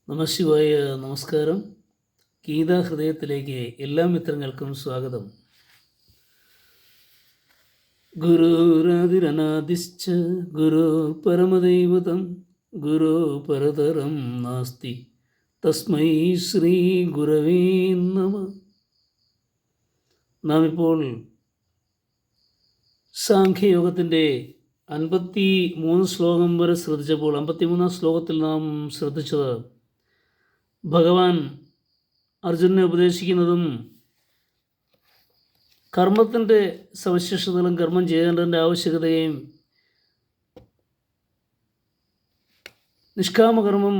നമശിവായ. നമസ്കാരം. ഗീതാ ഹൃദയത്തിലേക്ക് എല്ലാ മിത്രങ്ങൾക്കും സ്വാഗതം. ഗുരുരാതിരനാദിശ്ച ഗുരു പരമദൈവതം ഗുരു പരതരം നാസ്തി തസ്മൈ ശ്രീ ഗുരവേ നമ. നാം ഇപ്പോൾ സാഖ്യയോഗത്തിൻ്റെ 53 ശ്ലോകം വരെ ശ്രദ്ധിച്ചപ്പോൾ 53-ാം ശ്ലോകത്തിൽ നാം ശ്രദ്ധിച്ചത് ഭഗവാൻ അർജുനനെ ഉപദേശിക്കുന്നതും കർമ്മത്തിൻ്റെ സവിശേഷതകളും കർമ്മം ചെയ്യേണ്ടതിൻ്റെ ആവശ്യകതയും നിഷ്കാമകർമ്മം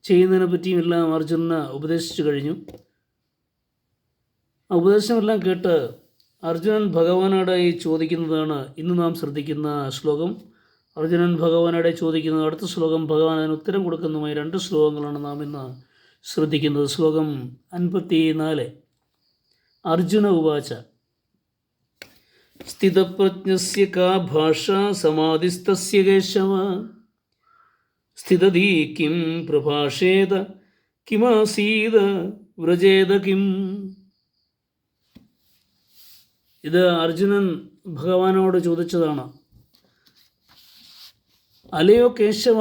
ചെയ്യുന്നതിനെ പറ്റിയും എല്ലാം അർജുനന് ഉപദേശിച്ചു കഴിഞ്ഞു. ആ ഉപദേശമെല്ലാം കേട്ട് അർജുനൻ ഭഗവാനോടായി ചോദിക്കുന്നതാണ് ഇന്ന് നാം ശ്രദ്ധിക്കുന്ന ശ്ലോകം. അർജുനൻ ഭഗവാനോടെ ചോദിക്കുന്നത്, അടുത്ത ശ്ലോകം ഭഗവാൻ അതിന് ഉത്തരം കൊടുക്കുന്നതുമായി 2 ശ്ലോകങ്ങളാണ് നാം ഇന്ന് ശ്രദ്ധിക്കുന്നത്. ശ്ലോകം 54. അർജുന ഉവാച സ്ഥിതപ്രജ്ഞസ്യ കാ ഭാഷ സമാധിസ്തസ്യ കേശവ സ്ഥിതധീ കിം പ്രഭാഷേത കിമാസീത വ്രജേത കിം. ഇത് അർജുനൻ ഭഗവാനോട് ചോദിച്ചതാണ്. അലയോ കേശവ,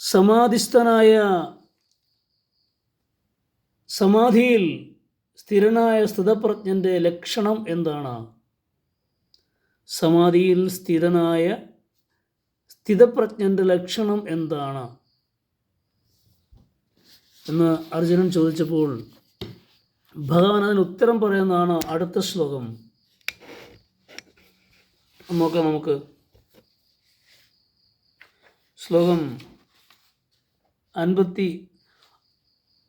സമാധിസ്ഥനായ സമാധിയിൽ സ്ഥിരനായ സ്ഥിതപ്രജ്ഞൻ്റെ ലക്ഷണം എന്താണ്? സമാധിയിൽ സ്ഥിരനായ സ്ഥിതപ്രജ്ഞൻ്റെ ലക്ഷണം എന്താണ് എന്ന് അർജുനൻ ചോദിച്ചപ്പോൾ ഭഗവാൻ അതിന് ഉത്തരം പറയുന്നതാണ് അടുത്ത ശ്ലോകം. നോക്കാം നമുക്ക്. ശ്ലോകം 50.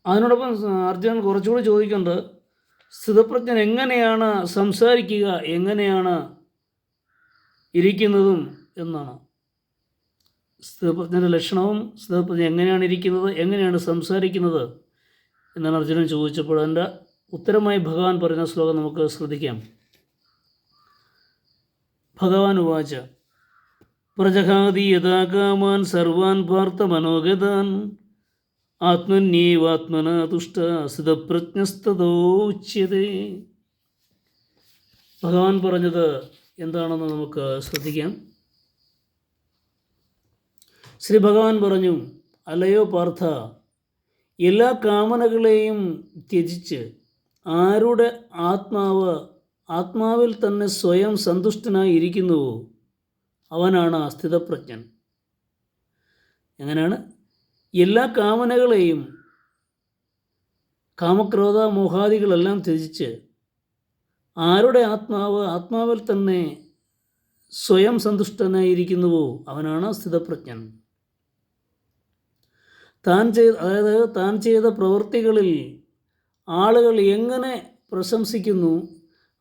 അതിനോടൊപ്പം അർജുനൻ കുറച്ചുകൂടി ചോദിക്കുന്നുണ്ട്, സ്ഥിതപ്രജ്ഞൻ എങ്ങനെയാണ് സംസാരിക്കുക, എങ്ങനെയാണ് ഇരിക്കുന്നതും എന്നാണ്. സ്ഥിതപ്രജ്ഞൻ്റെ ലക്ഷണവും സ്ഥിതപ്രജ്ഞ എങ്ങനെയാണ് ഇരിക്കുന്നത്, എങ്ങനെയാണ് സംസാരിക്കുന്നത് എന്നാണ് അർജുനൻ ചോദിച്ചപ്പോൾ അതിൻ്റെ ഉത്തരമായി ഭഗവാൻ പറയുന്ന ശ്ലോകം നമുക്ക് ശ്രദ്ധിക്കാം. ഭഗവാൻ ഉവാച പ്രജഹാതി യഥാ കാമാൻ സർവാൻ പാർത്ഥ മനോഗതാൻ ആത്മന്യേവാത്മന തുഷ്ട സ്ഥിതപ്രജ്ഞസ്തതോച്യതേ. ഭഗവാൻ പറഞ്ഞത് എന്താണെന്ന് നമുക്ക് ശ്രദ്ധിക്കാം. ശ്രീ ഭഗവാൻ പറഞ്ഞു, അല്ലയോ പാർത്ഥ, എല്ലാ കാമനകളെയും ത്യജിച്ച് ആരുടെ ആത്മാവിൽ തന്നെ സ്വയം സന്തുഷ്ടനായി ഇരിക്കുന്നുവോ അവനാണ് സ്ഥിതപ്രജ്ഞൻ. എങ്ങനെയാണ്? എല്ലാ കാമനകളെയും, കാമക്രോധ മോഹാദികളെല്ലാം ത്യജിച്ച് ആരുടെ ആത്മാവിൽ തന്നെ സ്വയം സന്തുഷ്ടനായിരിക്കുന്നുവോ അവനാണ് സ്ഥിതപ്രജ്ഞൻ. താൻ ചെയ്ത പ്രവൃത്തികളിൽ ആളുകൾ എങ്ങനെ പ്രശംസിക്കുന്നു,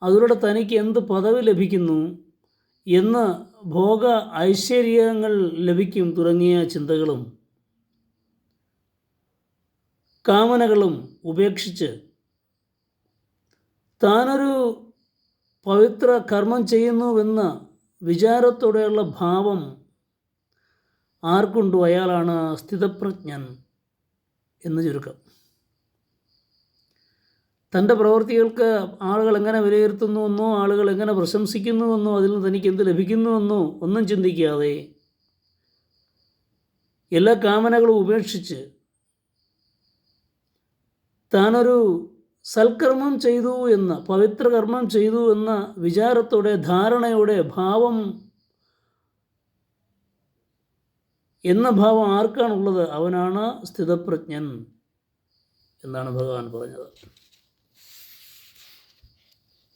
അതിലൂടെ തനിക്ക് എന്ത് പദവി ലഭിക്കുന്നു, എന്ന് ഭോഗ ഐശ്വര്യങ്ങൾ ലഭിക്കും തുടങ്ങിയ ചിന്തകളും കാമനകളും ഉപേക്ഷിച്ച് താനൊരു പവിത്ര കർമ്മം ചെയ്യുന്നുവെന്ന വിചാരത്തോടെയുള്ള ഭാവം ആർക്കുണ്ടോ അയാളാണ് സ്ഥിതപ്രജ്ഞൻ എന്ന് ചുരുക്കം. തൻ്റെ പ്രവൃത്തികൾക്ക് ആളുകൾ എങ്ങനെ വിലയിരുത്തുന്നുവെന്നോ ആളുകൾ എങ്ങനെ പ്രശംസിക്കുന്നുവെന്നോ അതിൽ നിന്ന് തനിക്ക് എന്ത് ലഭിക്കുന്നുവെന്നോ ഒന്നും ചിന്തിക്കാതെ എല്ലാ കാമനകളും ഉപേക്ഷിച്ച് താനൊരു സൽക്കർമ്മം ചെയ്തു എന്ന, പവിത്ര കർമ്മം ചെയ്തു എന്ന വിചാരത്തോടെ, ധാരണയോടെ, ഭാവം എന്ന ഭാവം ആർക്കാണുള്ളത് അവനാണ് സ്ഥിതപ്രജ്ഞൻ എന്നാണ് ഭഗവാൻ പറഞ്ഞത്.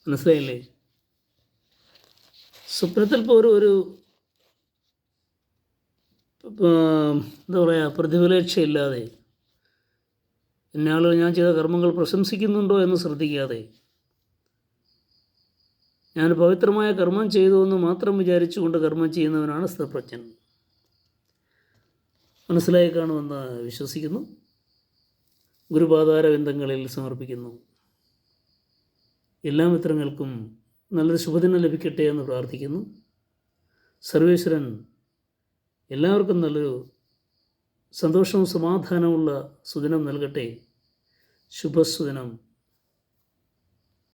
മനസ്സിലായില്ലേ? സ്വപ്നത്തിൽ ഇപ്പോൾ ഒരു എന്താ പറയുക, പ്രതിഫലേക്ഷയില്ലാതെ, ഇന്നയാളുകൾ ഞാൻ ചെയ്ത കർമ്മങ്ങൾ പ്രശംസിക്കുന്നുണ്ടോ എന്ന് ശ്രദ്ധിക്കാതെ, ഞാൻ പവിത്രമായ കർമ്മം ചെയ്തു എന്ന് മാത്രം വിചാരിച്ചുകൊണ്ട് കർമ്മം ചെയ്യുന്നവനാണ് സ്ഥിതപ്രജ്ഞൻ. മനസ്സിലായി കാണുമെന്ന് വിശ്വസിക്കുന്നു. ഗുരുപാദാരവിന്ദങ്ങളിൽ സമർപ്പിക്കുന്നു. എല്ലാ മിത്രങ്ങൾക്കും നല്ലൊരു ശുഭദിനം ലഭിക്കട്ടെ എന്ന് പ്രാർത്ഥിക്കുന്നു. സർവേശ്വരൻ എല്ലാവർക്കും നല്ലൊരു സന്തോഷവും സമാധാനമുള്ള സുദിനം നൽകട്ടെ. ശുഭസുദിനം.